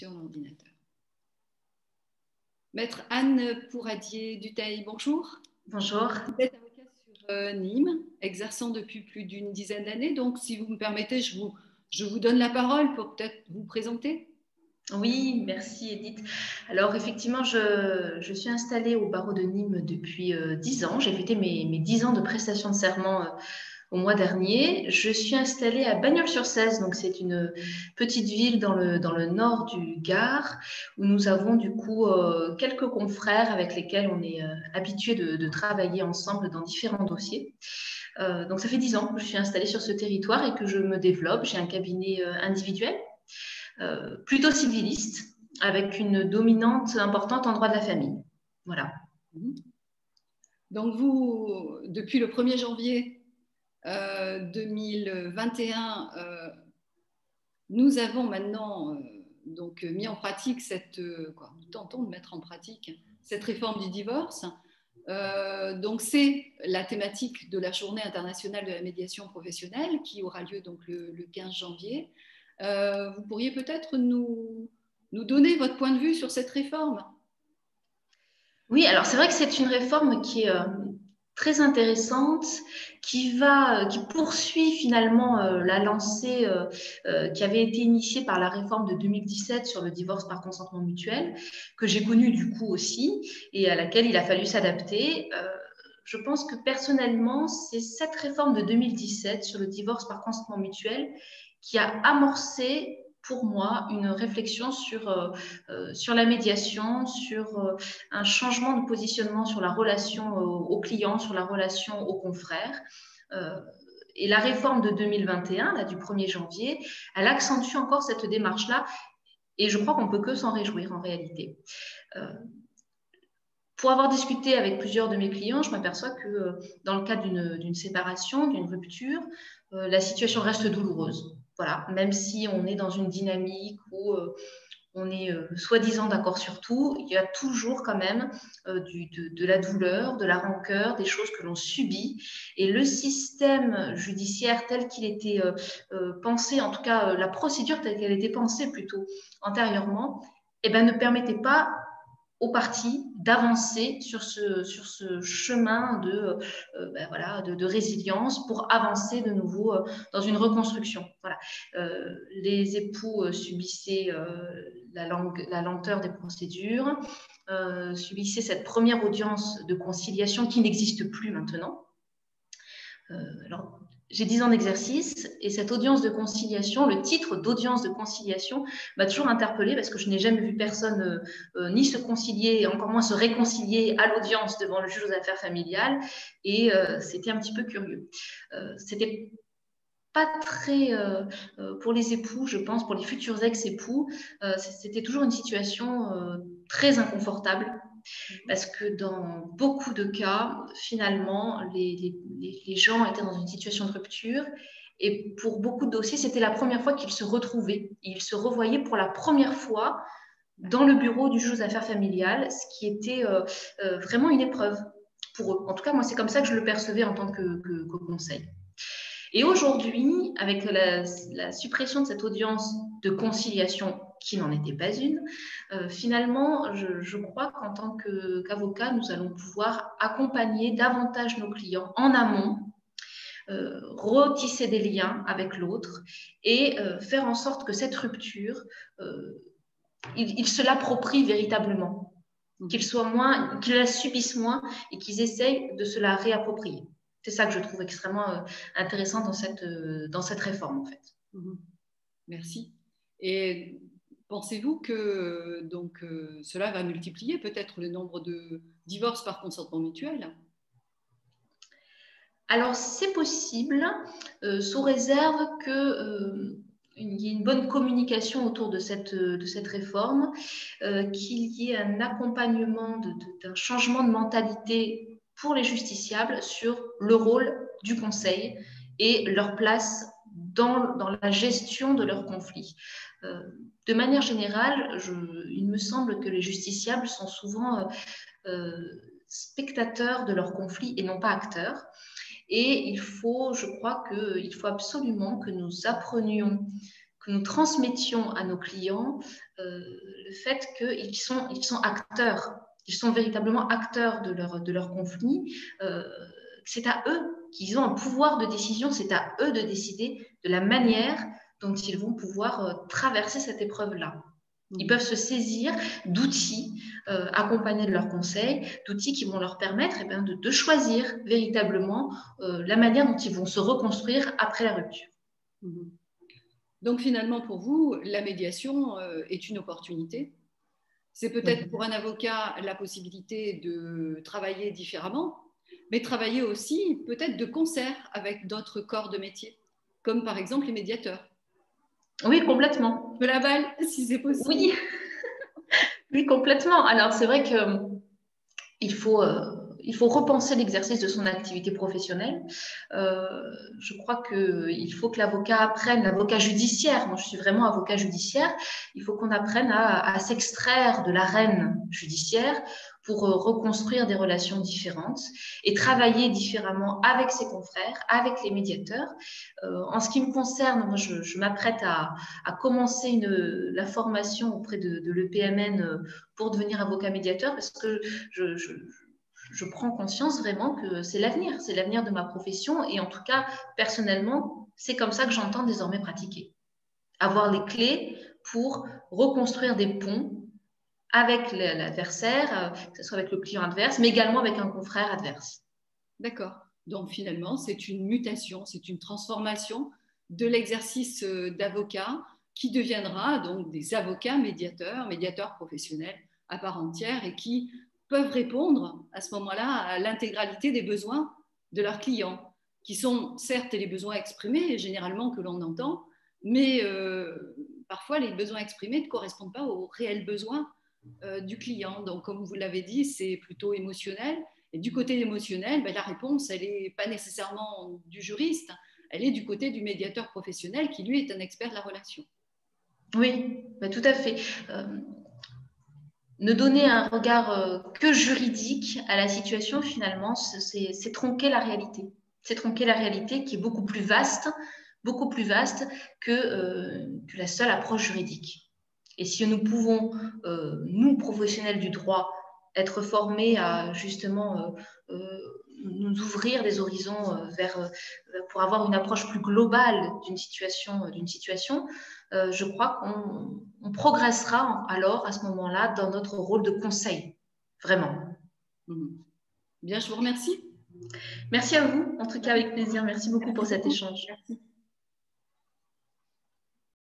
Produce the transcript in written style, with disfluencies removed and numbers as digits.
sur l'ordinateur. Maître Anne Pouradier-Dutheil, bonjour. Bonjour. Vous êtes avocate sur Nîmes, exerçant depuis plus d'une dizaine d'années. Donc, si vous me permettez, je vous donne la parole pour peut-être vous présenter. Oui, merci Edith. Alors effectivement, je suis installée au barreau de Nîmes depuis 10 ans. J'ai fêté mes 10 ans de prestation de serment au mois dernier. Je suis installée à Bagnols-sur-Cèze, donc c'est une petite ville dans le nord du Gard, où nous avons du coup quelques confrères avec lesquels on est habitué de travailler ensemble dans différents dossiers. Donc ça fait 10 ans que je suis installée sur ce territoire et que je me développe. J'ai un cabinet individuel, plutôt civiliste, avec une dominante importante en droit de la famille. Voilà. Donc vous, depuis le 1er janvier 2021, nous avons maintenant donc mis en pratique nous tentons de mettre en pratique cette réforme du divorce. Donc c'est la thématique de la Journée internationale de la médiation professionnelle qui aura lieu donc le 15 janvier. Vous pourriez peut-être nous donner votre point de vue sur cette réforme? Oui, alors c'est vrai que c'est une réforme qui est très intéressante, qui poursuit finalement la lancée qui avait été initiée par la réforme de 2017 sur le divorce par consentement mutuel, que j'ai connue du coup aussi, et à laquelle il a fallu s'adapter. Je pense que personnellement, c'est cette réforme de 2017 sur le divorce par consentement mutuel qui a amorcé pour moi une réflexion sur la médiation, sur un changement de positionnement sur la relation aux clients, sur la relation aux confrères. Et la réforme de 2021, là, du 1er janvier, elle accentue encore cette démarche-là et je crois qu'on ne peut que s'en réjouir en réalité. Pour avoir discuté avec plusieurs de mes clients, je m'aperçois que dans le cadre d'une séparation, d'une rupture, la situation reste douloureuse. Voilà, même si on est dans une dynamique où on est soi-disant d'accord sur tout, il y a toujours quand même de la douleur, de la rancœur, des choses que l'on subit. Et le système judiciaire tel qu'il était pensé, en tout cas la procédure telle qu'elle était pensée plutôt antérieurement, eh ben, ne permettait pas aux parties d'avancer sur ce chemin de résilience pour avancer de nouveau dans une reconstruction. Voilà. Les époux subissaient la lenteur des procédures, subissaient cette première audience de conciliation qui n'existe plus maintenant. Alors, j'ai 10 ans d'exercice et cette audience de conciliation, le titre d'audience de conciliation m'a toujours interpellée parce que je n'ai jamais vu personne ni se concilier, encore moins se réconcilier à l'audience devant le juge aux affaires familiales et c'était un petit peu curieux. C'était pas très, pour les époux, je pense, pour les futurs ex-époux, c'était toujours une situation très inconfortable. Parce que dans beaucoup de cas, finalement, les gens étaient dans une situation de rupture et pour beaucoup de dossiers, c'était la première fois qu'ils se retrouvaient. Ils se revoyaient pour la première fois dans le bureau du juge aux affaires familiales, ce qui était vraiment une épreuve pour eux. En tout cas, moi, c'est comme ça que je le percevais en tant que conseil. Et aujourd'hui, avec la suppression de cette audience de conciliation qui n'en était pas une, finalement, je crois qu'en tant qu'avocat, nous allons pouvoir accompagner davantage nos clients en amont, retisser des liens avec l'autre et faire en sorte que cette rupture, ils se l'approprient véritablement, qu'ils la subissent moins et qu'ils essayent de se la réapproprier. C'est ça que je trouve extrêmement intéressant dans cette réforme, en fait. Merci. Et pensez-vous que cela va multiplier peut-être le nombre de divorces par consentement mutuel? Alors, c'est possible, sous réserve qu'il y ait une bonne communication autour de cette réforme, qu'il y ait un accompagnement d'un changement de mentalité pour les justiciables sur le rôle du conseil et leur place dans la gestion de leurs conflits. De manière générale, il me semble que les justiciables sont souvent spectateurs de leurs conflits et non pas acteurs. Et je crois qu'il faut absolument que nous apprenions que nous transmettions à nos clients le fait qu'ils sont acteurs, ils sont véritablement acteurs de leur conflit. C'est à eux qu'ils ont un pouvoir de décision, c'est à eux de décider de la manière dont ils vont pouvoir traverser cette épreuve-là. Ils peuvent se saisir d'outils accompagnés de leurs conseils, d'outils qui vont leur permettre de choisir véritablement la manière dont ils vont se reconstruire après la rupture. Donc finalement, pour vous, la médiation est une opportunité. C'est peut-être pour un avocat la possibilité de travailler différemment, mais travailler aussi peut-être de concert avec d'autres corps de métier, comme par exemple les médiateurs. Oui, complètement. De la balle, si c'est possible. Oui. Oui, complètement. Alors, c'est vrai qu'il faut repenser l'exercice de son activité professionnelle. Je crois qu'il faut que l'avocat apprenne, l'avocat judiciaire, moi je suis vraiment avocat judiciaire, il faut qu'on apprenne à s'extraire de l'arène judiciaire pour reconstruire des relations différentes et travailler différemment avec ses confrères, avec les médiateurs. En ce qui me concerne, moi je m'apprête à commencer la formation auprès de l'EPMN pour devenir avocat médiateur parce que je prends conscience vraiment que c'est l'avenir de ma profession et en tout cas, personnellement, c'est comme ça que j'entends désormais pratiquer. Avoir les clés pour reconstruire des ponts avec l'adversaire, que ce soit avec le client adverse, mais également avec un confrère adverse. D'accord. Donc finalement, c'est une mutation, c'est une transformation de l'exercice d'avocat qui deviendra donc des avocats médiateurs professionnels à part entière et qui peuvent répondre à ce moment-là à l'intégralité des besoins de leurs clients, qui sont certes les besoins exprimés généralement que l'on entend, mais parfois les besoins exprimés ne correspondent pas aux réels besoins du client. Donc comme vous l'avez dit, c'est plutôt émotionnel. Et du côté émotionnel, la réponse, elle n'est pas nécessairement du juriste, elle est du côté du médiateur professionnel qui, lui, est un expert de la relation. Oui, tout à fait. Ne donner un regard que juridique à la situation, finalement, c'est tronquer la réalité. C'est tronquer la réalité qui est beaucoup plus vaste que la seule approche juridique. Et si nous pouvons, nous, professionnels du droit, être formés à justement nous ouvrir des horizons pour avoir une approche plus globale d'une situation, je crois qu'on progressera alors à ce moment-là dans notre rôle de conseil, vraiment. Bien, je vous remercie. Merci à vous, en tout cas avec plaisir. Merci beaucoup pour cet échange. Merci.